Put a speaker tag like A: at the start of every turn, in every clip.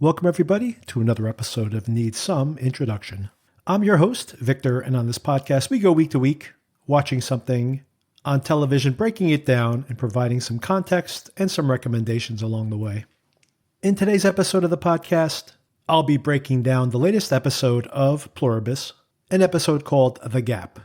A: Welcome, everybody, to another episode of Need Some Introduction. I'm your host, Victor, and on this podcast, we go week to week, watching something on television, breaking it down, and providing some context and some recommendations along the way. In today's episode of the podcast, I'll be breaking down the latest episode of Pluribus, an episode called The Gap.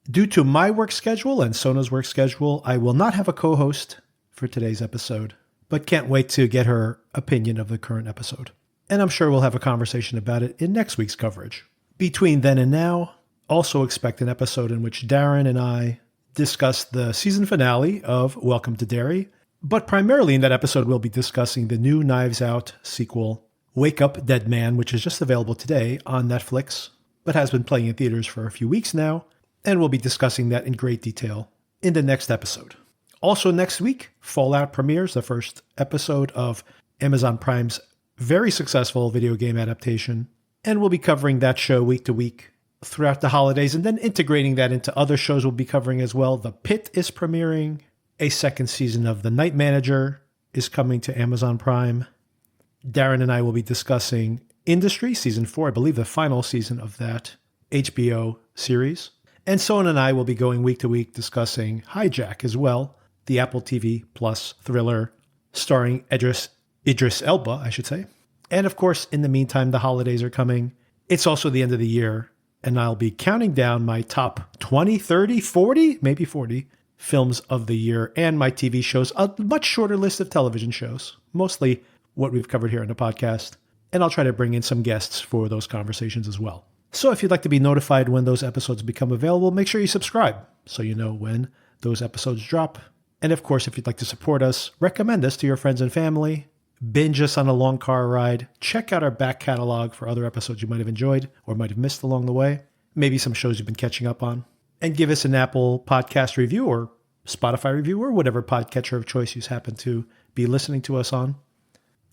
A: Due to my work schedule and Sona's work schedule, I will not have a co-host for today's episode, but can't wait to get her opinion of the current episode. And I'm sure we'll have a conversation about it in next week's coverage. Between then and now, also expect an episode in which Darren and I discuss the season finale of Welcome to Derry, but primarily in that episode we'll be discussing the new Knives Out sequel, Wake Up Dead Man, which is just available today on Netflix, but has been playing in theaters for a few weeks now, and we'll be discussing that in great detail in the next episode. Also next week, Fallout premieres, the first episode of Amazon Prime's very successful video game adaptation. And we'll be covering that show week to week throughout the holidays and then integrating that into other shows we'll be covering as well. The Pit is premiering. A second season of The Night Manager is coming to Amazon Prime. Darren and I will be discussing Industry, Season 4, I believe the final season of that HBO series. And Sona and I will be going week to week discussing Hijack as well, the Apple TV Plus thriller starring Idris Elba, I should say. And of course, in the meantime, the holidays are coming. It's also the end of the year, and I'll be counting down my top 20, 30, 40, maybe 40 films of the year and my TV shows, a much shorter list of television shows, mostly what we've covered here on the podcast. And I'll try to bring in some guests for those conversations as well. So if you'd like to be notified when those episodes become available, make sure you subscribe so you know when those episodes drop. And of course, if you'd like to support us, recommend us to your friends and family, binge us on a long car ride, check out our back catalog for other episodes you might have enjoyed or might have missed along the way, maybe some shows you've been catching up on, and give us an Apple podcast review or Spotify review or whatever podcatcher of choice you happen to be listening to us on.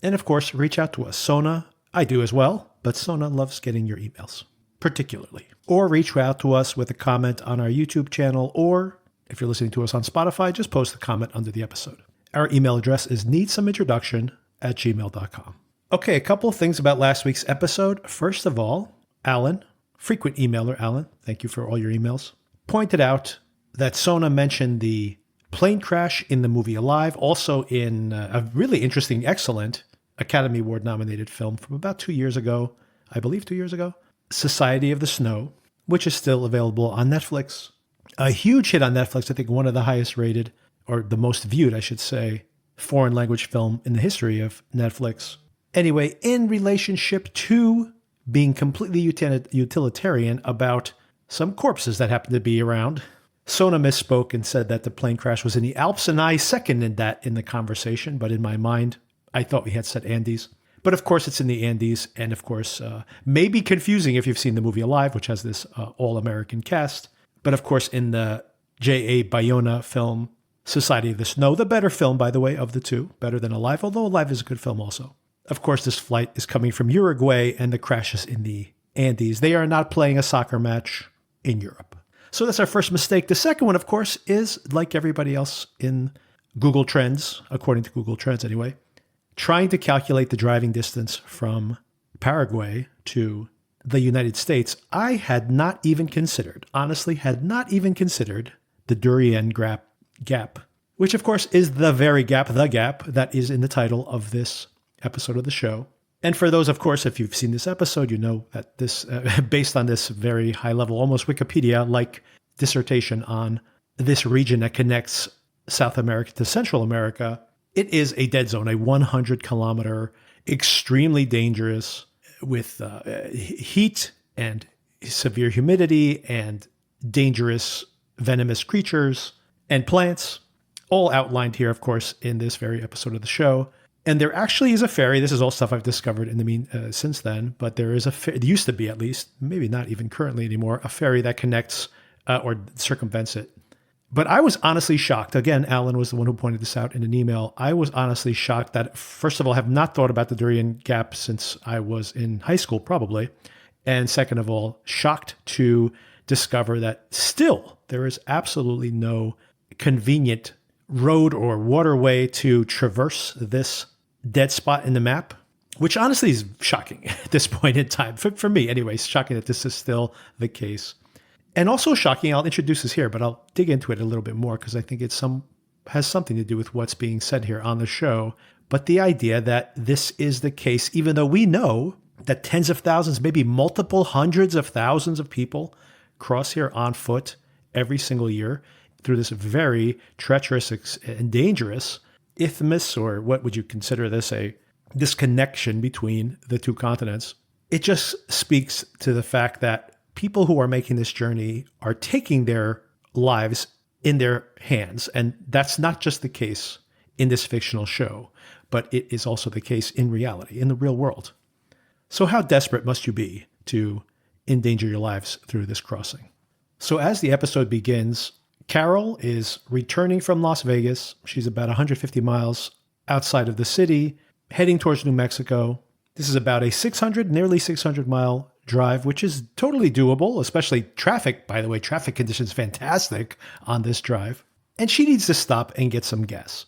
A: And of course, reach out to us. Sona, I do as well, but Sona loves getting your emails, particularly. Or reach out to us with a comment on our YouTube channel, or if you're listening to us on Spotify, just post a comment under the episode. Our email address is needssomeintroduction@gmail.com. Okay, a couple of things about last week's episode. First of all, Alan, frequent emailer Alan, thank you for all your emails, pointed out that Sona mentioned the plane crash in the movie Alive, also in a really interesting, excellent Academy Award nominated film from about 2 years ago, I believe 2 years ago, Society of the Snow, which is still available on Netflix. A huge hit on Netflix, I think one of the highest rated, or the most viewed, I should say, foreign language film in the history of Netflix. Anyway, in relationship to being completely utilitarian about some corpses that happen to be around, Sona misspoke and said that the plane crash was in the Alps, and I seconded that in the conversation, but in my mind, I thought we had said Andes. But of course, it's in the Andes, and of course, may be confusing if you've seen the movie Alive, which has this all-American cast. But of course, in the J.A. Bayona film, Society of the Snow, the better film, by the way, of the two, better than Alive, although Alive is a good film also. Of course, this flight is coming from Uruguay, and the crash is in the Andes. They are not playing a soccer match in Europe. So that's our first mistake. The second one, of course, is like everybody else in Google Trends, according to Google Trends anyway, trying to calculate the driving distance from Paraguay to the United States. I had not even considered, honestly, the Darien Gap, which of course is the very gap, that is in the title of this episode of the show. And for those, of course, if you've seen this episode, you know that this, based on this very high level, almost Wikipedia-like dissertation on this region that connects South America to Central America, it is a dead zone, a 100-kilometer, extremely dangerous, with heat and severe humidity and dangerous venomous creatures and plants, all outlined here, of course, in this very episode of the show. And there actually is a ferry. This is all stuff I've discovered in the since then, but there is it used to be, at least, maybe not even currently anymore, a ferry that connects or circumvents it. But I was honestly shocked. Again, Alan was the one who pointed this out in an email. I was honestly shocked that, first of all, I have not thought about the Darien Gap since I was in high school, probably. And second of all, shocked to discover that still there is absolutely no convenient road or waterway to traverse this dead spot in the map. which honestly is shocking at this point in time. For me, anyways, shocking that this is still the case. And also shocking, I'll introduce this here, but I'll dig into it a little bit more because I think has something to do with what's being said here on the show. But the idea that this is the case, even though we know that tens of thousands, maybe multiple hundreds of thousands of people cross here on foot every single year through this very treacherous and dangerous isthmus, or what would you consider this connection between the two continents. It just speaks to the fact that people who are making this journey are taking their lives in their hands. And that's not just the case in this fictional show, but it is also the case in reality, in the real world. So how desperate must you be to endanger your lives through this crossing? So as the episode begins, Carol is returning from Las Vegas. She's about 150 miles outside of the city, heading towards New Mexico. This is about a nearly 600 mile drive, which is totally doable, especially traffic. By the way, traffic conditions fantastic on this drive. And she needs to stop and get some gas.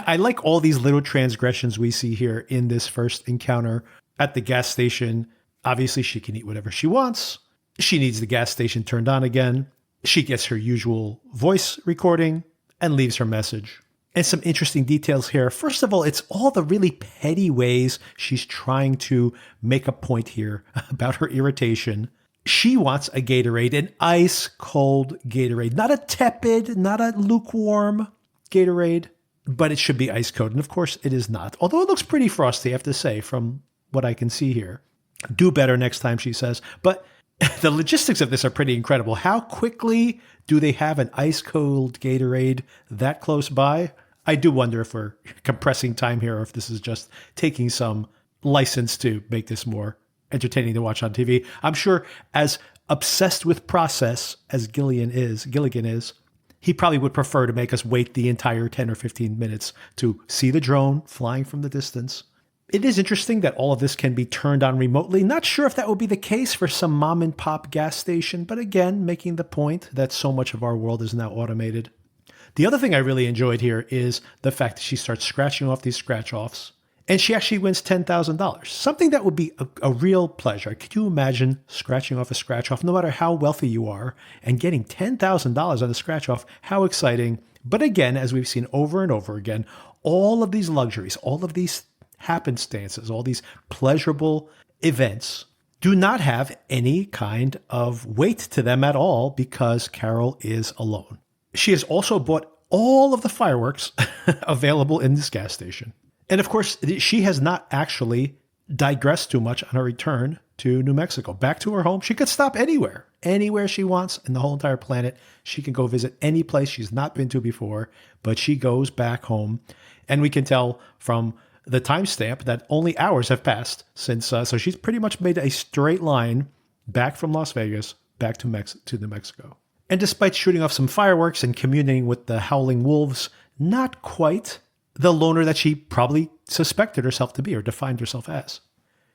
A: I like all these little transgressions we see here in this first encounter at the gas station. Obviously, she can eat whatever she wants. She needs the gas station turned on again. She gets her usual voice recording and leaves her message. And some interesting details here. First of all, it's all the really petty ways she's trying to make a point here about her irritation. She wants a Gatorade, an ice cold Gatorade, not a tepid, not a lukewarm Gatorade, but it should be ice cold. And of course it is not. Although it looks pretty frosty, I have to say, from what I can see here. Do better next time, she says. But the logistics of this are pretty incredible. How quickly do they have an ice cold Gatorade that close by? I do wonder if we're compressing time here or if this is just taking some license to make this more entertaining to watch on TV. I'm sure as obsessed with process as Gilligan is, he probably would prefer to make us wait the entire 10 or 15 minutes to see the drone flying from the distance. It is interesting that all of this can be turned on remotely. Not sure if that would be the case for some mom and pop gas station, but again, making the point that so much of our world is now automated. The other thing I really enjoyed here is the fact that she starts scratching off these scratch-offs, and she actually wins $10,000, something that would be a real pleasure. Could you imagine scratching off a scratch-off, no matter how wealthy you are, and getting $10,000 on the scratch-off? How exciting. But again, as we've seen over and over again, all of these luxuries, all of these happenstances, all these pleasurable events do not have any kind of weight to them at all because Carol is alone. She has also bought all of the fireworks available in this gas station. And of course, she has not actually digressed too much on her return to New Mexico. Back to her home, she could stop anywhere she wants in the whole entire planet. She can go visit any place she's not been to before, but she goes back home. And we can tell from the timestamp that only hours have passed since, so she's pretty much made a straight line back from Las Vegas, back to New Mexico. And despite shooting off some fireworks and communing with the howling wolves, not quite the loner that she probably suspected herself to be or defined herself as.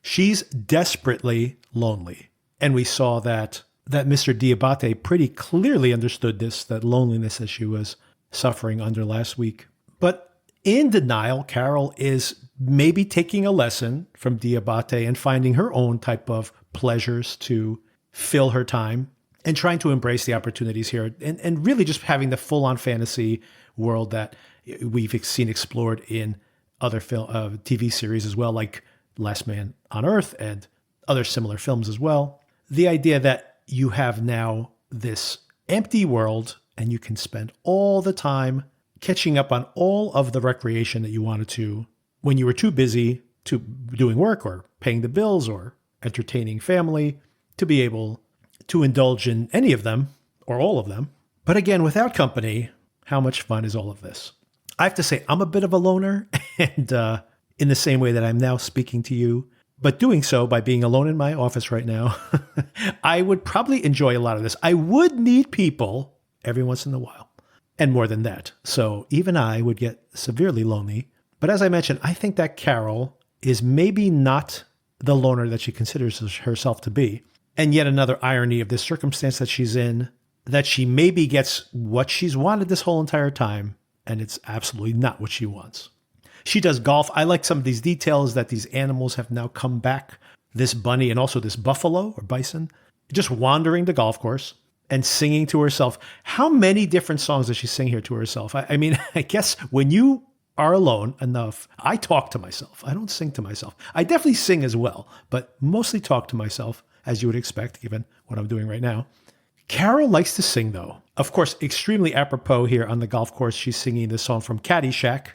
A: She's desperately lonely. And we saw that Mr. Diabate pretty clearly understood that loneliness that she was suffering under last week. But in denial, Carol is maybe taking a lesson from Diabate and finding her own type of pleasures to fill her time and trying to embrace the opportunities here and really just having the full-on fantasy world that we've seen explored in other TV series as well, like Last Man on Earth and other similar films as well. The idea that you have now this empty world and you can spend all the time catching up on all of the recreation that you wanted to when you were too busy to doing work or paying the bills or entertaining family to be able to indulge in any of them or all of them. But again, without company, how much fun is all of this? I have to say, I'm a bit of a loner, and in the same way that I'm now speaking to you, but doing so by being alone in my office right now, I would probably enjoy a lot of this. I would need people every once in a while, and more than that. So even I would get severely lonely. But as I mentioned, I think that Carol is maybe not the loner that she considers herself to be. And yet another irony of this circumstance that she's in, that she maybe gets what she's wanted this whole entire time, and it's absolutely not what she wants. She does golf. I like some of these details that these animals have now come back. This bunny and also this buffalo or bison, just wandering the golf course and singing to herself. How many different songs does she sing here to herself? I mean, I guess when you are alone enough, I talk to myself. I don't sing to myself. I definitely sing as well, but mostly talk to myself, as you would expect, given what I'm doing right now. Carol likes to sing, though. Of course, extremely apropos here on the golf course, she's singing this song from Caddyshack.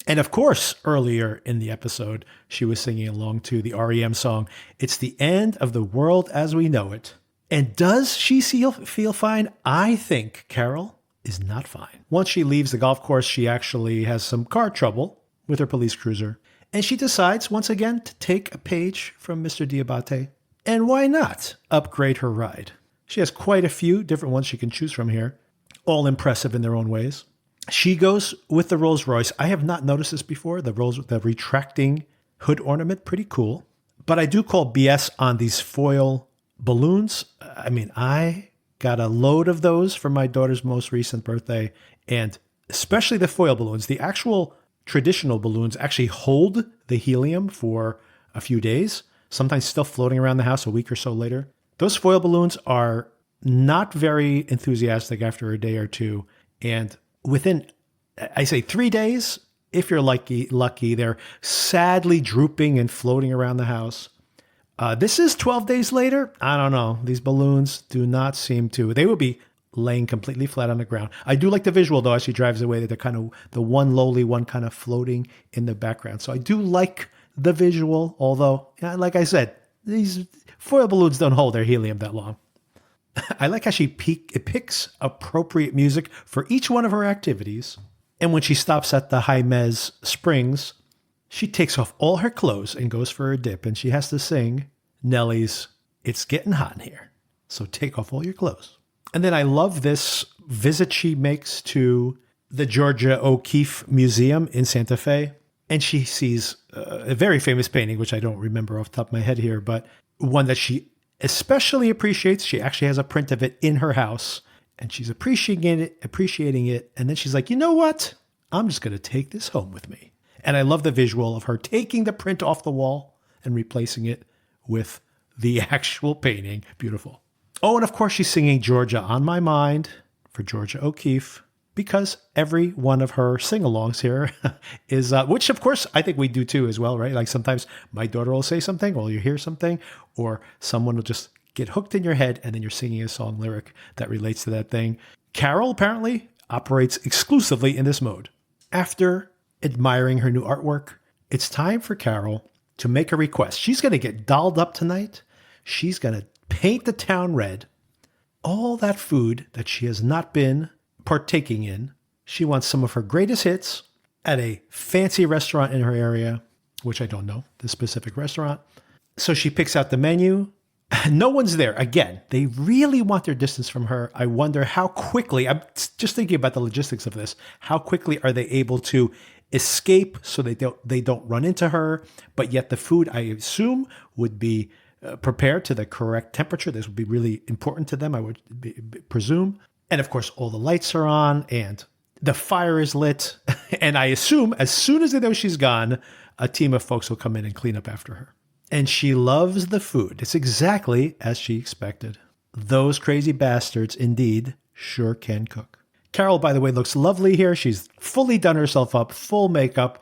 A: And of course, earlier in the episode, she was singing along to the REM song, It's the End of the World as We Know It. And does she feel fine? I think Carol is not fine. Once she leaves the golf course, she actually has some car trouble with her police cruiser. And she decides, once again, to take a page from Mr. Diabate. And why not upgrade her ride? She has quite a few different ones she can choose from here, all impressive in their own ways. She goes with the Rolls Royce. I have not noticed this before. The retracting hood ornament, pretty cool. But I do call BS on these foil balloons. I mean, I got a load of those for my daughter's most recent birthday, and especially the foil balloons. The actual traditional balloons actually hold the helium for a few days, sometimes still floating around the house a week or so later. Those foil balloons are not very enthusiastic after a day or two, and within, I say 3 days, if you're lucky, they're sadly drooping and floating around the house. This is 12 days later. I don't know. These balloons do not seem to. They would be laying completely flat on the ground. I do like the visual, though, as she drives away, that they're kind of the one lowly one kind of floating in the background. So I do like the visual, although, like I said, these foil balloons don't hold their helium that long. I like how she picks appropriate music for each one of her activities. And when she stops at the Jaime's Springs, she takes off all her clothes and goes for a dip. And she has to sing Nelly's It's Getting Hot in Here. So take off all your clothes. And then I love this visit she makes to the Georgia O'Keeffe Museum in Santa Fe. And she sees a very famous painting, which I don't remember off the top of my head here, but one that she especially appreciates. She actually has a print of it in her house, and she's appreciating it. And then she's like, you know what? I'm just going to take this home with me. And I love the visual of her taking the print off the wall and replacing it with the actual painting. Beautiful. Oh, and of course she's singing Georgia on My Mind for Georgia O'Keeffe, because every one of her sing-alongs here is, which of course I think we do too as well, right? Like sometimes my daughter will say something, or you hear something, or someone will just get hooked in your head and then you're singing a song lyric that relates to that thing. Carol apparently operates exclusively in this mode. After admiring her new artwork, it's time for Carol to make a request. She's going to get dolled up tonight. She's going to paint the town red. All that food that she has not been partaking in. She wants some of her greatest hits at a fancy restaurant in her area, which I don't know, the specific restaurant. So she picks out the menu. No one's there. Again, they really want their distance from her. I wonder how quickly, I'm just thinking about the logistics of this, how quickly are they able to escape so they don't run into her, but yet the food, I assume, would be prepared to the correct temperature. This would be really important to them, I would presume. And of course, all the lights are on and the fire is lit. And I assume as soon as they know she's gone, a team of folks will come in and clean up after her. And she loves the food. It's exactly as she expected. Those crazy bastards indeed sure can cook. Carol, by the way, looks lovely here. She's fully done herself up, full makeup,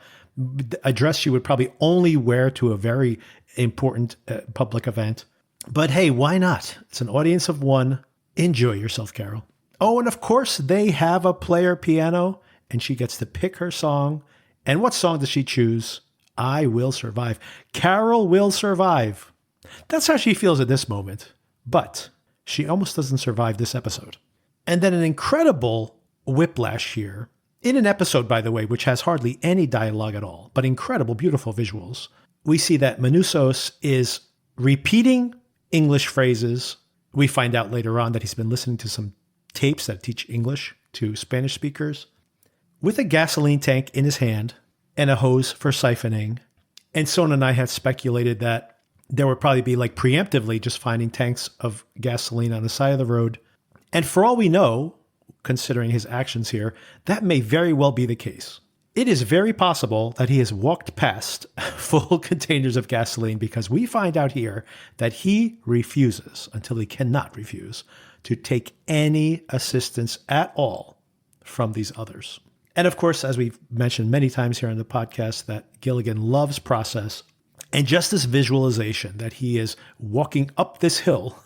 A: a dress she would probably only wear to a very important public event. But hey, why not? It's an audience of one. Enjoy yourself, Carol. Oh, and of course, they have a player piano, and she gets to pick her song. And what song does she choose? I Will Survive. Carol will survive. That's how she feels at this moment. But she almost doesn't survive this episode. And then an incredible whiplash here, in an episode, by the way, which has hardly any dialogue at all, but incredible, beautiful visuals. We see that Manousos is repeating English phrases. We find out later on that he's been listening to some tapes that teach English to Spanish speakers, with a gasoline tank in his hand and a hose for siphoning. And Sona and I had speculated that there would probably be like preemptively just finding tanks of gasoline on the side of the road. And for all we know, considering his actions here, that may very well be the case. It is very possible that he has walked past full containers of gasoline, because we find out here that he refuses, until he cannot refuse, to take any assistance at all from these others. And of course, as we've mentioned many times here on the podcast, that Gilligan loves process. And just this visualization that he is walking up this hill,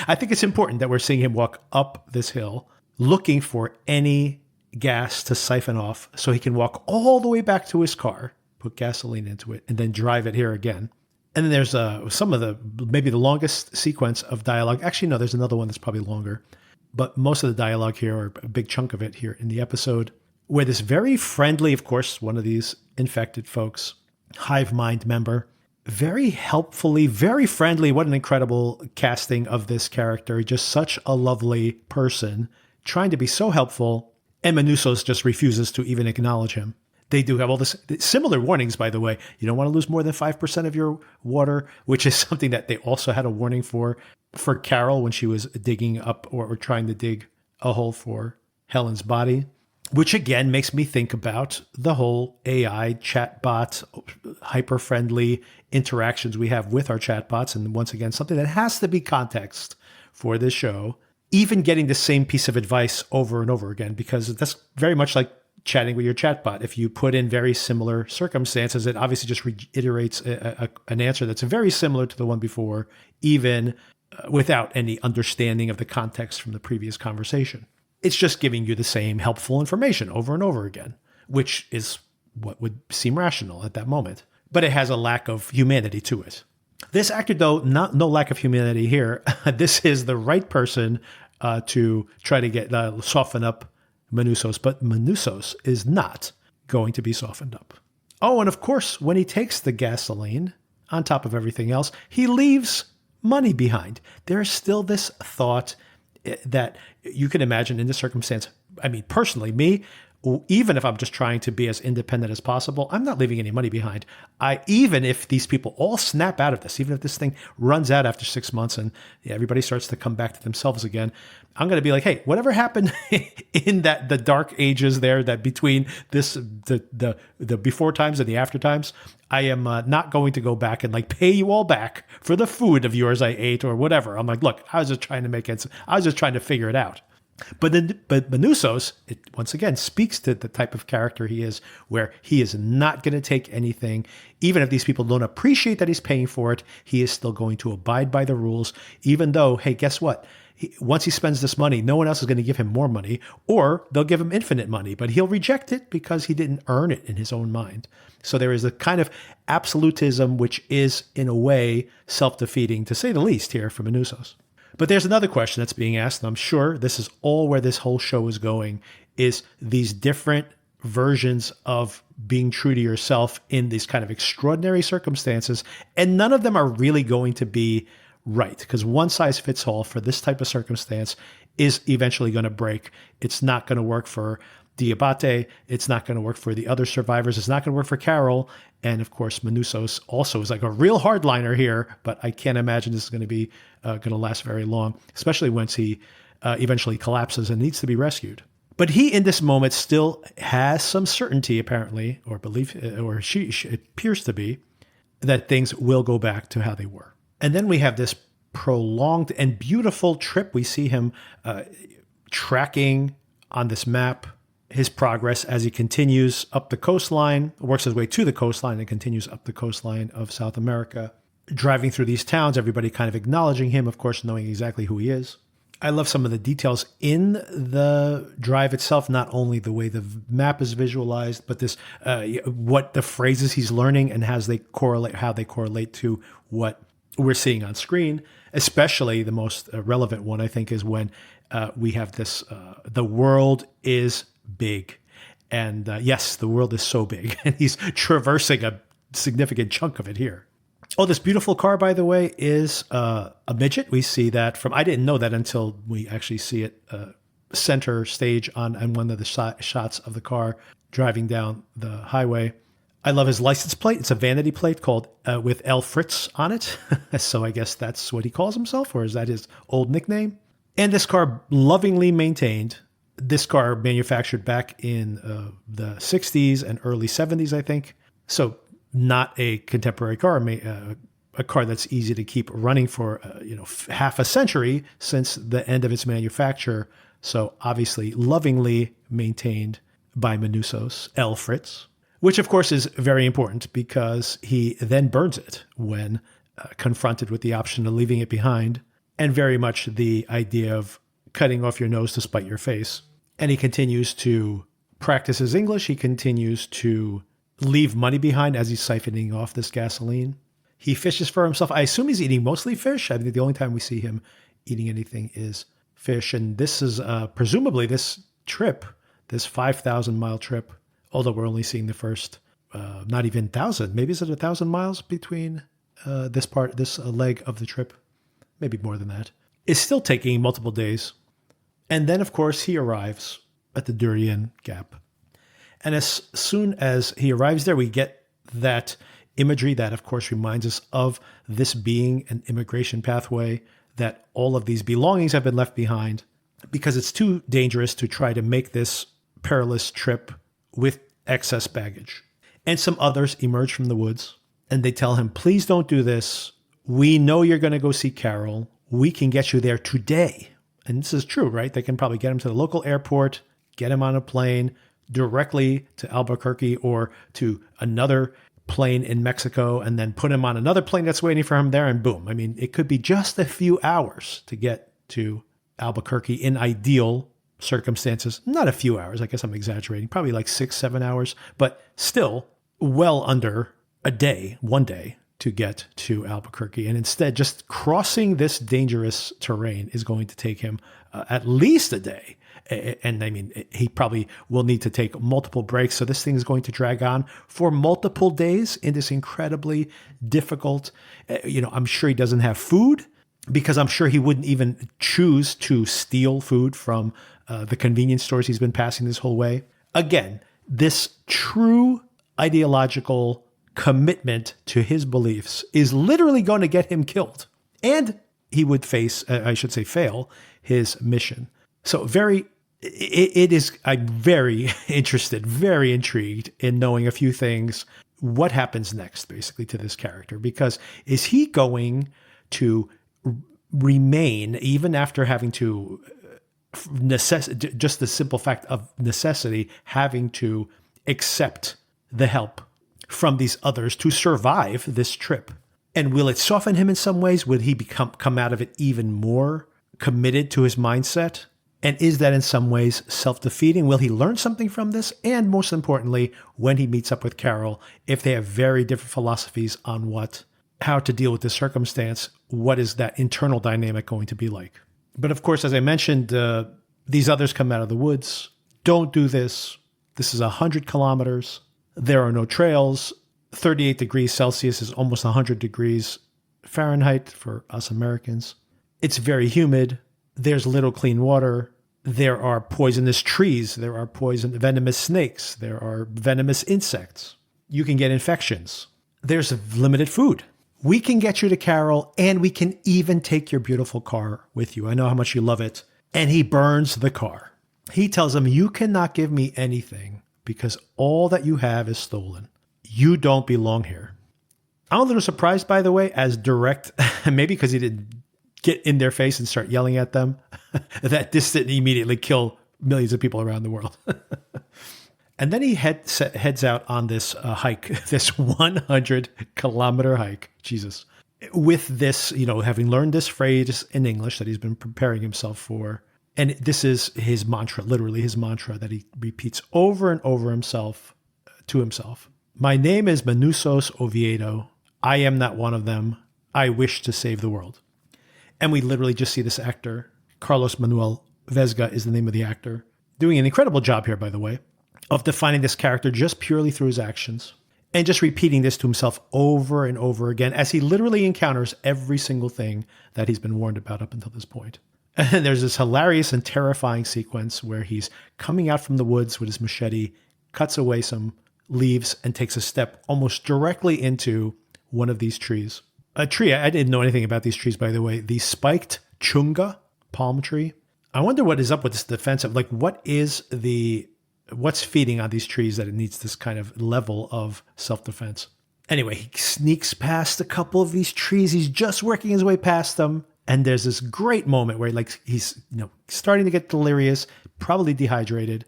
A: I think it's important that we're seeing him walk up this hill, looking for any gas to siphon off so he can walk all the way back to his car, put gasoline into it, and then drive it here again. And then there's some of maybe the longest sequence of dialogue. Actually, no, there's another one that's probably longer. But most of the dialogue here, or a big chunk of it here in the episode, where this very friendly, of course, one of these infected folks, hive mind member, very helpfully, very friendly. What an incredible casting of this character. Just such a lovely person, trying to be so helpful. And Manousos just refuses to even acknowledge him. They do have all this similar warnings, by the way. You don't want to lose more than 5% of your water, which is something that they also had a warning for Carol when she was digging up or trying to dig a hole for Helen's body, which again makes me think about the whole AI chatbot, hyper-friendly interactions we have with our chatbots. And once again, something that has to be context for this show. Even getting the same piece of advice over and over again, because that's very much like chatting with your chatbot. If you put in very similar circumstances, it obviously just reiterates an answer that's very similar to the one before, even without any understanding of the context from the previous conversation. It's just giving you the same helpful information over and over again, which is what would seem rational at that moment. But it has a lack of humanity to it. This actor, though, no lack of humanity here. This is the right person to try to get soften up Manousos, but Manousos is not going to be softened up. Oh, and of course, when he takes the gasoline, on top of everything else, he leaves money behind. There's still this thought that you can imagine in this circumstance. I mean, personally, me, even if I'm just trying to be as independent as possible, I'm not leaving any money behind. Even if these people all snap out of this, even if this thing runs out after 6 months and everybody starts to come back to themselves again, I'm going to be like, hey, whatever happened in the dark ages there, that between the before times and the after times, I am not going to go back and like pay you all back for the food of yours I ate or whatever. I'm like, look, I was just trying to figure it out. But Manousos, it once again speaks to the type of character he is, where he is not going to take anything. Even if these people don't appreciate that he's paying for it, he is still going to abide by the rules, even though, hey, guess what? Once he spends this money, no one else is going to give him more money, or they'll give him infinite money, but he'll reject it because he didn't earn it in his own mind. So there is a kind of absolutism, which is, in a way, self-defeating, to say the least, here for Manousos. But there's another question that's being asked, and I'm sure this is all where this whole show is going, is these different versions of being true to yourself in these kind of extraordinary circumstances, and none of them are really going to be right, because one size fits all for this type of circumstance is eventually going to break. It's not going to work for Diabate. It's not going to work for the other survivors. It's not going to work for Carol. And of course, Manousos also is like a real hardliner here, but I can't imagine this is going to be going to last very long, especially once he eventually collapses and needs to be rescued. But he, in this moment, still has some certainty, apparently, or belief, or she appears to be, that things will go back to how they were. And then we have this prolonged and beautiful trip. We see him tracking on this map his progress as he continues up the coastline, works his way to the coastline and continues up the coastline of South America, driving through these towns, everybody kind of acknowledging him, of course, knowing exactly who he is. I love some of the details in the drive itself, not only the way the map is visualized, but this what the phrases he's learning and how they correlate to what we're seeing on screen. Especially the most relevant one, I think, is when we have this, the world is big. And yes, the world is so big. And he's traversing a significant chunk of it here. Oh, this beautiful car, by the way, is a midget. We see that from, I didn't know that until we actually see it center stage on one of the shots of the car driving down the highway. I love his license plate. It's a vanity plate called with El Fritz on it. So I guess that's what he calls himself, or is that his old nickname? And this car, lovingly maintained, This car manufactured back in the 60s and early 70s, I think. So not a contemporary car, a car that's easy to keep running for half a century since the end of its manufacture. So obviously lovingly maintained by Manousos, L. Fritz, which of course is very important because he then burns it when confronted with the option of leaving it behind, and very much the idea of cutting off your nose to spite your face. And he continues to practice his English. He continues to leave money behind as he's siphoning off this gasoline. He fishes for himself. I assume he's eating mostly fish. I think the only time we see him eating anything is fish. And this is presumably this trip, this 5,000-mile trip, although we're only seeing the first, not even 1,000. Maybe is it 1,000 miles between this leg of the trip? Maybe more than that. It's still taking multiple days. And then, of course, he arrives at the Durian Gap. And as soon as he arrives there, we get that imagery that, of course, reminds us of this being an immigration pathway, that all of these belongings have been left behind because it's too dangerous to try to make this perilous trip with excess baggage. And some others emerge from the woods and they tell him, please don't do this. We know you're going to go see Carol. We can get you there today. And this is true, right? They can probably get him to the local airport, get him on a plane directly to Albuquerque or to another plane in Mexico, and then put him on another plane that's waiting for him there, and boom. I mean, it could be just a few hours to get to Albuquerque in ideal circumstances. Not a few hours. I guess I'm exaggerating. Probably like 6-7 hours, but still well under a day, one day, to get to Albuquerque. And instead, just crossing this dangerous terrain is going to take him at least a day. And I mean, he probably will need to take multiple breaks. So this thing is going to drag on for multiple days in this incredibly difficult, I'm sure he doesn't have food, because I'm sure he wouldn't even choose to steal food from the convenience stores he's been passing this whole way. Again, this true ideological commitment to his beliefs is literally going to get him killed. And he would fail his mission. So I'm very interested, very intrigued in knowing a few things. What happens next, basically, to this character? Because is he going to remain, even after having to, just the simple fact of necessity, having to accept the help from these others to survive this trip? And will it soften him in some ways? Would he come out of it even more committed to his mindset? And is that in some ways self-defeating? Will he learn something from this? And most importantly, when he meets up with Carol, if they have very different philosophies on how to deal with this circumstance, what is that internal dynamic going to be like? But of course, as I mentioned, these others come out of the woods. Don't do this. This is 100 kilometers. There are no trails. 38 degrees Celsius is almost 100 degrees Fahrenheit for us Americans. It's very humid. There's little clean water. There are poisonous trees. There are venomous snakes. There are venomous insects. You can get infections. There's limited food. We can get you to Carol, and we can even take your beautiful car with you. I know how much you love it. And he burns the car. He tells him, you cannot give me anything because all that you have is stolen. You don't belong here. I'm a little surprised, by the way, as direct, maybe because he didn't get in their face and start yelling at them, that this didn't immediately kill millions of people around the world. And then he heads out on this hike, this 100-kilometer hike. Jesus. With this, having learned this phrase in English that he's been preparing himself for. And this is his mantra, literally his mantra that he repeats over and over to himself. My name is Manousos Oviedo. I am not one of them. I wish to save the world. And we literally just see this actor, Carlos Manuel Vesga is the name of the actor, doing an incredible job here, by the way, of defining this character just purely through his actions and just repeating this to himself over and over again as he literally encounters every single thing that he's been warned about up until this point. And there's this hilarious and terrifying sequence where he's coming out from the woods with his machete, cuts away some leaves, and takes a step almost directly into one of these trees. A tree, I didn't know anything about these trees, by the way. The spiked chunga palm tree. I wonder what is up with this defensive. Like, what's feeding on these trees that it needs this kind of level of self-defense? Anyway, he sneaks past a couple of these trees. He's just working his way past them. And there's this great moment where he's starting to get delirious, probably dehydrated.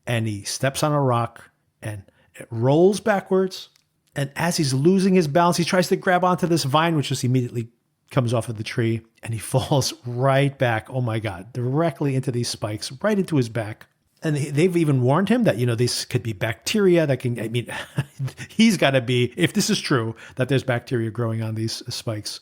A: And he steps on a rock and it rolls backwards. And as he's losing his balance, he tries to grab onto this vine, which just immediately comes off of the tree. And he falls right back, oh my God, directly into these spikes, right into his back. And they've even warned him that, this could be bacteria that can, he's got to be, if this is true, that there's bacteria growing on these spikes,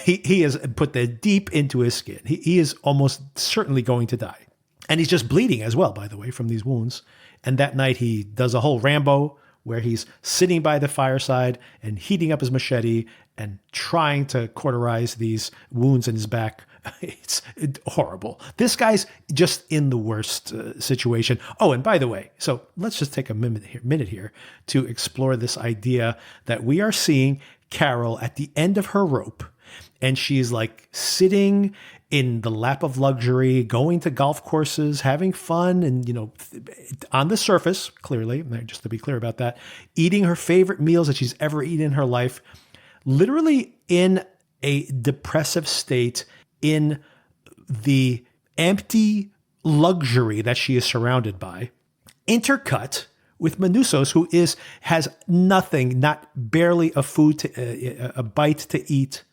A: he has put that deep into his skin. He is almost certainly going to die. And he's just bleeding as well, by the way, from these wounds. And that night he does a whole Rambo where he's sitting by the fireside and heating up his machete and trying to cauterize these wounds in his back. It's horrible. This guy's just in the worst situation. Oh, and by the way, so let's just take a minute here to explore this idea that we are seeing Carol at the end of her rope, and she's like sitting in the lap of luxury, going to golf courses, having fun, and, on the surface, clearly, just to be clear about that, eating her favorite meals that she's ever eaten in her life, literally in a depressive state, in the empty luxury that she is surrounded by, intercut with Manousos, who has nothing, not barely a bite to eat,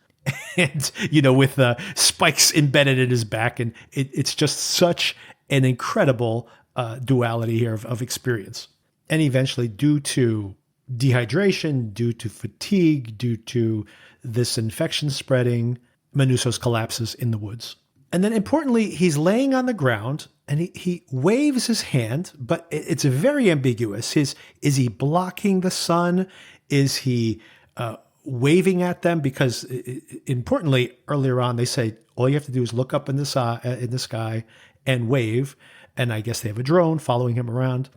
A: and with spikes embedded in his back, and it's just such an incredible duality here of experience. And eventually, due to dehydration, due to fatigue, due to this infection spreading, Manousos collapses in the woods. And then importantly, he's laying on the ground and he waves his hand, but it's very ambiguous. Is he blocking the sun? Is he waving at them? Because importantly, earlier on, they say, all you have to do is look up in the sky and wave. And I guess they have a drone following him around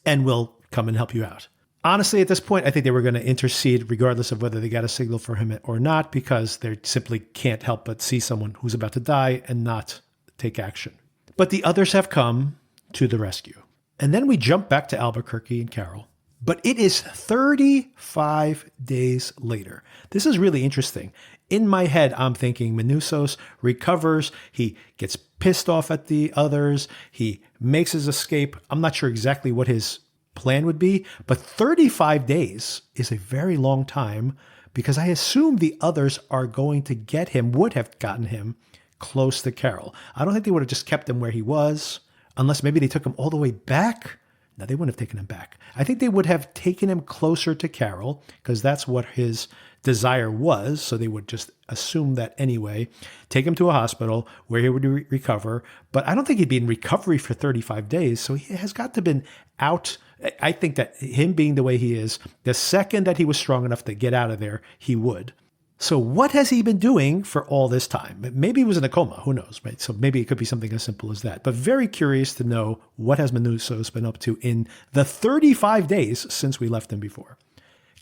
A: and will come and help you out. Honestly, at this point, I think they were going to intercede regardless of whether they got a signal for him or not, because they simply can't help but see someone who's about to die and not take action. But the others have come to the rescue. And then we jump back to Albuquerque and Carol. But it is 35 days later. This is really interesting. In my head, I'm thinking Manousos recovers. He gets pissed off at the others. He makes his escape. I'm not sure exactly what his plan would be, but 35 days is a very long time, because I assume the others are going to would have gotten him close to Carol. I don't think they would have just kept him where he was, unless maybe they took him all the way back. No, they wouldn't have taken him back. I think they would have taken him closer to Carol, because that's what his desire was. So they would just assume that anyway, take him to a hospital where he would recover. But I don't think he'd be in recovery for 35 days. So he has got to have been out. I think that him being the way he is, the second that he was strong enough to get out of there, he would. So what has he been doing for all this time? Maybe he was in a coma. Who knows, right? So maybe it could be something as simple as that. But very curious to know what has Manousos been up to in the 35 days since we left him before.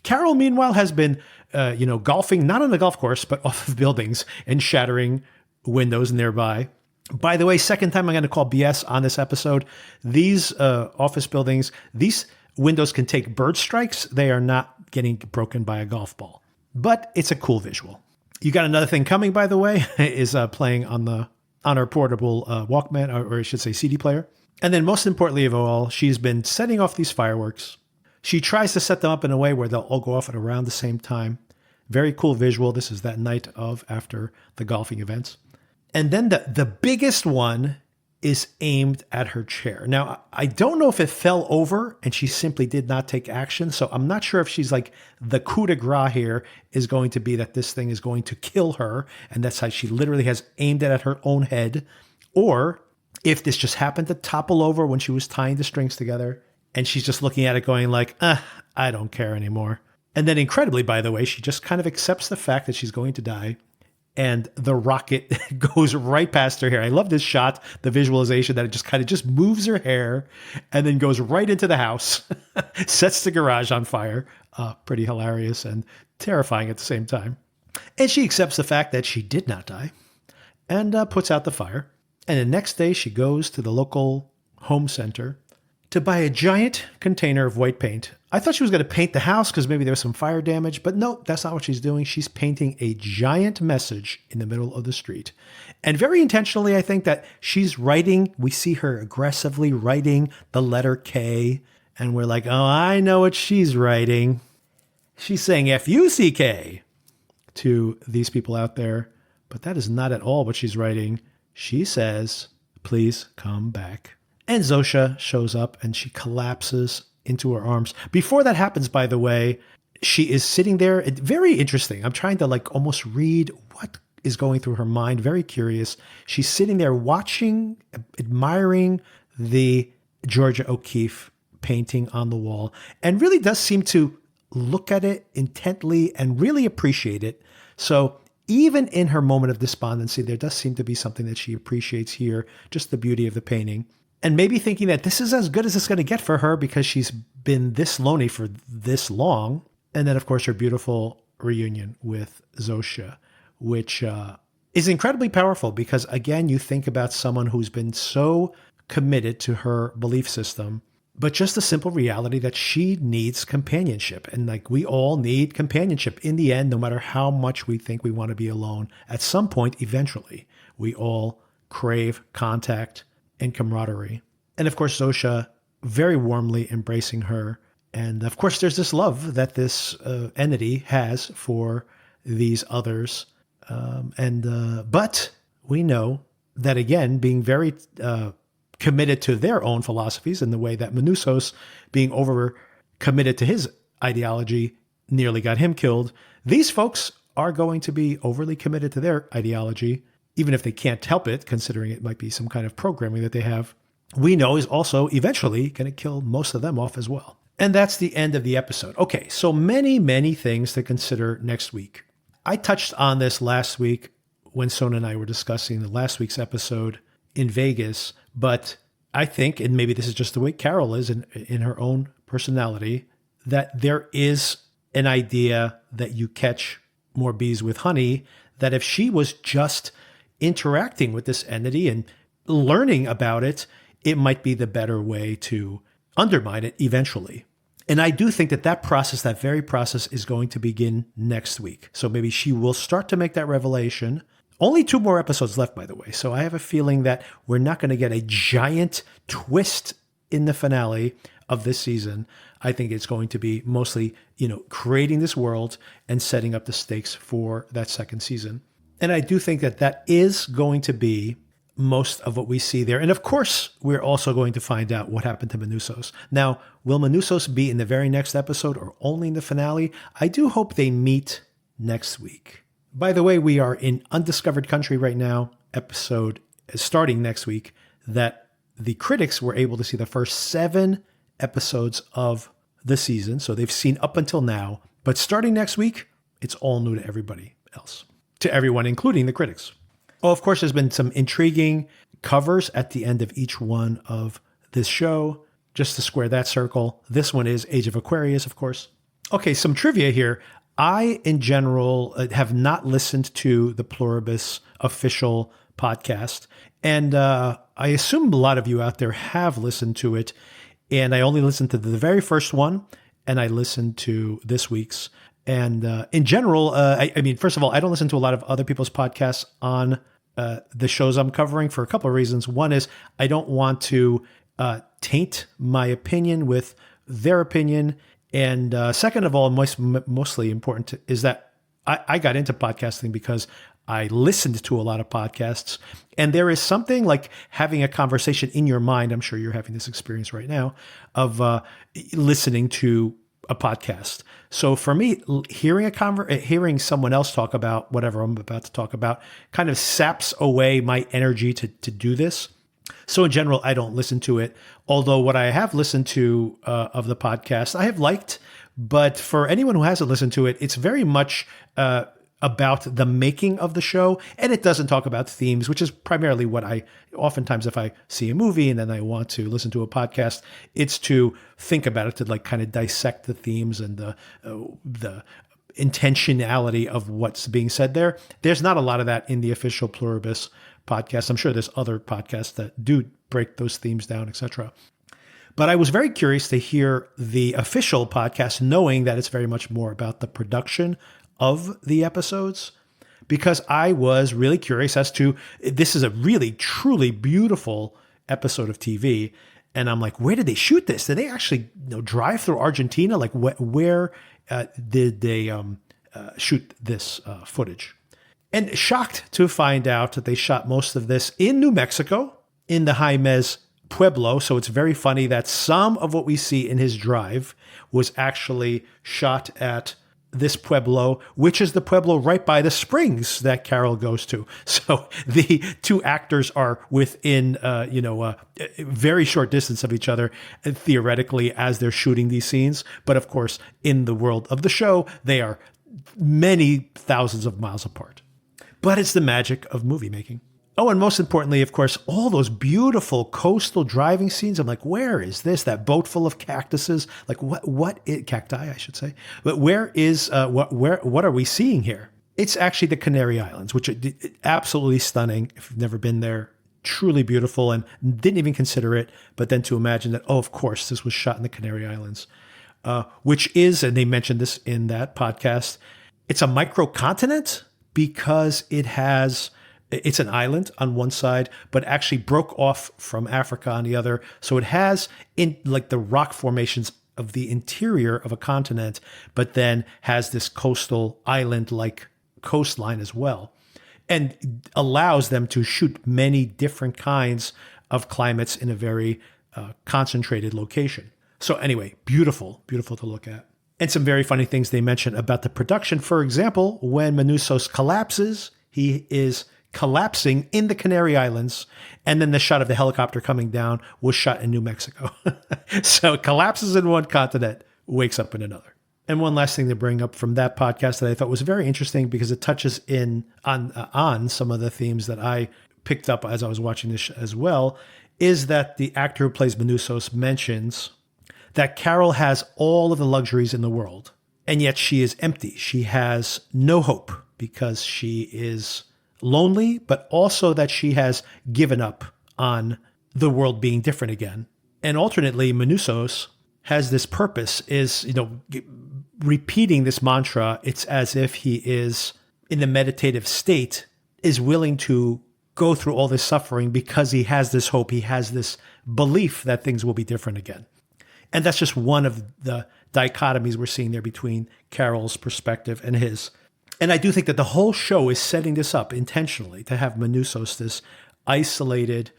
A: Carol, meanwhile, has been, golfing, not on the golf course, but off of buildings and shattering windows nearby. By the way, second time I'm going to call BS on this episode. These office buildings, these windows can take bird strikes. They are not getting broken by a golf ball. But it's a cool visual. You got another thing coming, by the way, is playing on our portable Walkman, or I should say CD player. And then most importantly of all, she's been setting off these fireworks. She tries to set them up in a way where they'll all go off at around the same time. Very cool visual. This is that night after the golfing events. And then the biggest one is aimed at her chair. Now, I don't know if it fell over and she simply did not take action. So I'm not sure if she's like, the coup de grace here is going to be that this thing is going to kill her. And that's how she literally has aimed it at her own head. Or if this just happened to topple over when she was tying the strings together and she's just looking at it going like, I don't care anymore. And then incredibly, by the way, she just kind of accepts the fact that she's going to die. And the rocket goes right past her hair. I love this shot, the visualization that it just kind of just moves her hair and then goes right into the house, sets the garage on fire. Pretty hilarious and terrifying at the same time. And she accepts the fact that she did not die and puts out the fire. And the next day she goes to the local home center to buy a giant container of white paint. I thought she was going to paint the house because maybe there was some fire damage, but no, that's not what she's doing. She's painting a giant message in the middle of the street. And very intentionally, I think that she's writing, we see her aggressively writing the letter K, and we're like, oh, I know what she's writing. She's saying F-U-C-K to these people out there, but that is not at all what she's writing. She says, please come back. And Zosha shows up and she collapses into her arms. Before that happens, by the way, she is sitting there. Very interesting. I'm trying to like almost read what is going through her mind. Very curious. She's sitting there watching, admiring the Georgia O'Keeffe painting on the wall, and really does seem to look at it intently and really appreciate it. So even in her moment of despondency, there does seem to be something that she appreciates here, just the beauty of the painting. And maybe thinking that this is as good as it's going to get for her because she's been this lonely for this long. And then, of course, her beautiful reunion with Zosha, which is incredibly powerful because, again, you think about someone who's been so committed to her belief system, but just the simple reality that she needs companionship. And like we all need companionship in the end, no matter how much we think we want to be alone. At some point, eventually, we all crave contact and camaraderie. And of course, Zosha very warmly embracing her. And of course, there's this love that this entity has for these others. But we know that, again, being very committed to their own philosophies in the way that Manousos, being over committed to his ideology, nearly got him killed. These folks are going to be overly committed to their ideology, even if they can't help it, considering it might be some kind of programming that they have, we know is also eventually going to kill most of them off as well. And that's the end of the episode. Okay, so many things to consider next week. I touched on this last week when Sona and I were discussing the last week's episode in Vegas, but I think, and maybe this is just the way Carol is in her own personality, that there is an idea that you catch more bees with honey, that if she was just interacting with this entity and learning about it, it might be the better way to undermine it eventually. And I do think that that process, that very process, is going to begin next week. So maybe she will start to make that revelation. Only 2 more episodes left, by the way. So I have a feeling that we're not going to get a giant twist in the finale of this season. I think it's going to be mostly, creating this world and setting up the stakes for that second season. And I do think that that is going to be most of what we see there. And of course, we're also going to find out what happened to Manousos. Now, will Manousos be in the very next episode or only in the finale? I do hope they meet next week. By the way, we are in undiscovered country right now, episode starting next week, that the critics were able to see the first 7 episodes of the season. So they've seen up until now. But starting next week, it's all new to everybody else. To everyone, including the critics. Oh, of course, there's been some intriguing covers at the end of each one of this show. Just to square that circle, this one is Age of Aquarius, of course. Okay, some trivia here. I, in general, have not listened to the Pluribus official podcast. And I assume a lot of you out there have listened to it. And I only listened to the very first one, and I listened to this week's. And in general, I mean, first of all, I don't listen to a lot of other people's podcasts on the shows I'm covering for a couple of reasons. One is I don't want to taint my opinion with their opinion. And second of all, mostly important is that I got into podcasting because I listened to a lot of podcasts. And there is something like having a conversation in your mind. I'm sure you're having this experience right now of listening to a podcast. So for me, hearing someone else talk about whatever I'm about to talk about kind of saps away my energy to do this. So in general, I don't listen to it. Although what I have listened to of the podcast, I have liked. But for anyone who hasn't listened to it, it's very much about the making of the show. And it doesn't talk about themes, which is primarily what oftentimes if I see a movie and then I want to listen to a podcast, it's to think about it, to like kind of dissect the themes and the intentionality of what's being said there. There's not a lot of that in the official Pluribus podcasts. I'm sure there's other podcasts that do break those themes down, etc. But I was very curious to hear the official podcast, knowing that it's very much more about the production of the episodes, because I was really curious as to, this is a really, truly beautiful episode of TV. And I'm like, where did they shoot this? Did they actually drive through Argentina? Like, where did they shoot this footage? And shocked to find out that they shot most of this in New Mexico, in the Jaime's Pueblo. So it's very funny that some of what we see in his drive was actually shot at this Pueblo, which is the Pueblo right by the springs that Carol goes to. So the two actors are within, a very short distance of each other, theoretically, as they're shooting these scenes. But of course, in the world of the show, they are many thousands of miles apart. But it's the magic of movie making. Oh, and most importantly, of course, all those beautiful coastal driving scenes. I'm like, where is this? That boat full of cactuses? Like, cacti, I should say. But where is, what are we seeing here? It's actually the Canary Islands, which are absolutely stunning. If you've never been there, truly beautiful, and didn't even consider it. But then to imagine that, of course, this was shot in the Canary Islands, which is, and they mentioned this in that podcast, it's a microcontinent because it's an island on one side, but actually broke off from Africa on the other. So it has in like the rock formations of the interior of a continent, but then has this coastal island-like coastline as well, and allows them to shoot many different kinds of climates in a very concentrated location. So anyway, beautiful to look at. And some very funny things they mentioned about the production. For example, when Manousos collapses, he is collapsing in the Canary Islands, and then the shot of the helicopter coming down was shot in New Mexico. So it collapses in one continent, wakes up in another. And one last thing to bring up from that podcast that I thought was very interesting, because it touches on some of the themes that I picked up as I was watching this as well, is that the actor who plays Manousos mentions that Carol has all of the luxuries in the world, and yet she is empty. She has no hope because she is lonely, but also that she has given up on the world being different again. And alternately, Manousos has this purpose, is, repeating this mantra. It's as if he is in the meditative state, is willing to go through all this suffering because he has this hope. He has this belief that things will be different again. And that's just one of the dichotomies we're seeing there between Carol's perspective and his. And I do think that the whole show is setting this up intentionally to have Manousos, this isolated,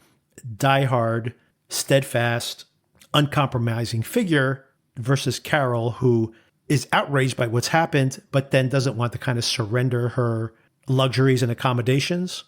A: diehard, steadfast, uncompromising figure, versus Carol, who is outraged by what's happened, but then doesn't want to kind of surrender her luxuries and accommodations,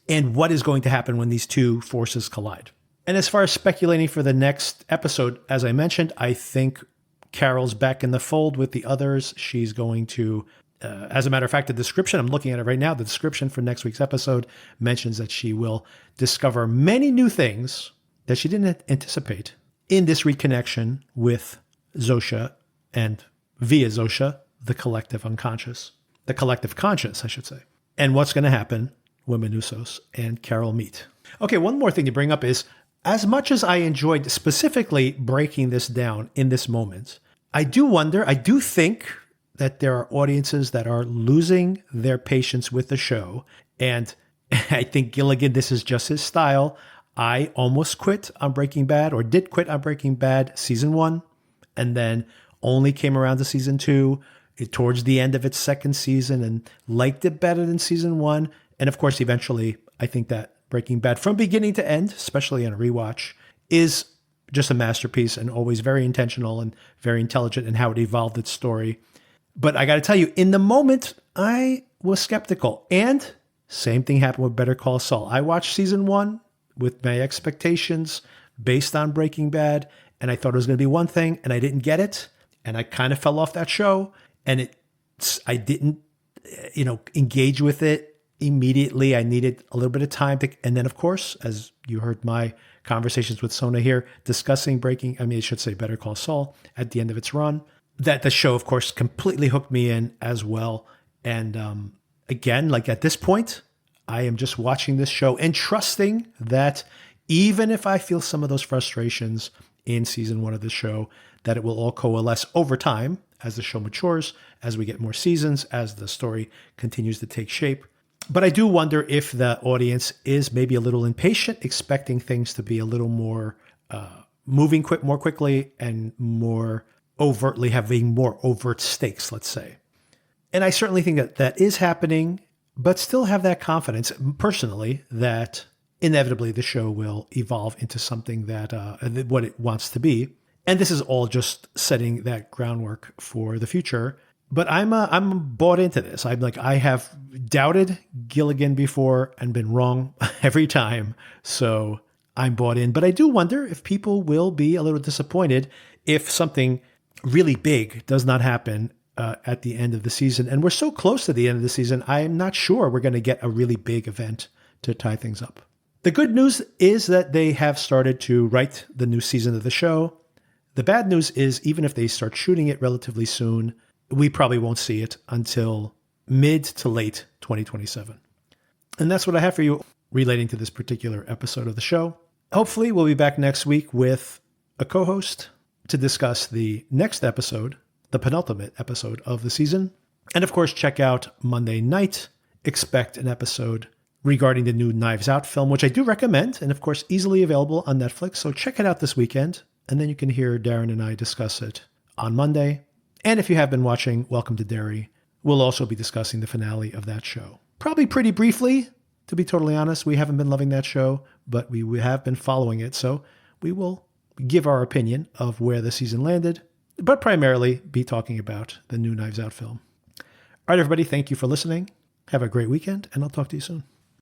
A: and what is going to happen when these two forces collide. And as far as speculating for the next episode, as I mentioned, I think Carol's back in the fold with the others. She's going to, as a matter of fact, the description, I'm looking at it right now, the description for next week's episode mentions that she will discover many new things that she didn't anticipate in this reconnection with Zosha, and via Zosha, the collective unconscious, the collective conscious, I should say. And what's going to happen when Manousos and Carol meet. Okay, one more thing to bring up is, as much as I enjoyed specifically breaking this down in this moment, I do think that there are audiences that are losing their patience with the show. And I think Gilligan, this is just his style. I almost quit on Breaking Bad, or did quit on Breaking Bad season 1, and then only came around to season 2 towards the end of its second season and liked it better than season 1. And of course, eventually, I think that Breaking Bad, from beginning to end, especially on a rewatch, is just a masterpiece and always very intentional and very intelligent in how it evolved its story. But I got to tell you, in the moment, I was skeptical. And same thing happened with Better Call Saul. I watched season 1 with my expectations based on Breaking Bad, and I thought it was going to be one thing, and I didn't get it. And I kind of fell off that show, and I didn't, engage with it immediately. I needed a little bit of time to, and then of course, as you heard my conversations with Sona here, discussing Better Call Saul at the end of its run, that the show, of course, completely hooked me in as well. And again, like at this point, I am just watching this show and trusting that even if I feel some of those frustrations in season 1 of the show, that it will all coalesce over time as the show matures, as we get more seasons, as the story continues to take shape. But I do wonder if the audience is maybe a little impatient, expecting things to be a little more moving more quickly and more overtly having more overt stakes, let's say. And I certainly think that that is happening, but still have that confidence personally that inevitably the show will evolve into something that what it wants to be. And this is all just setting that groundwork for the future. But I'm bought into this. I have doubted Gilligan before and been wrong every time. So I'm bought in. But I do wonder if people will be a little disappointed if something really big does not happen at the end of the season. And we're so close to the end of the season, I'm not sure we're going to get a really big event to tie things up. The good news is that they have started to write the new season of the show. The bad news is even if they start shooting it relatively soon, we probably won't see it until mid to late 2027. And that's what I have for you relating to this particular episode of the show. Hopefully we'll be back next week with a co-host to discuss the next episode, the penultimate episode of the season. And of course, check out Monday night. Expect an episode regarding the new Knives Out film, which I do recommend, and of course, easily available on Netflix. So check it out this weekend, and then you can hear Darren and I discuss it on Monday. And if you have been watching Welcome to Derry, we'll also be discussing the finale of that show. Probably pretty briefly, to be totally honest. We haven't been loving that show, but we have been following it. So we will give our opinion of where the season landed, but primarily be talking about the new Knives Out film. All right, everybody, thank you for listening. Have a great weekend, and I'll talk to you soon.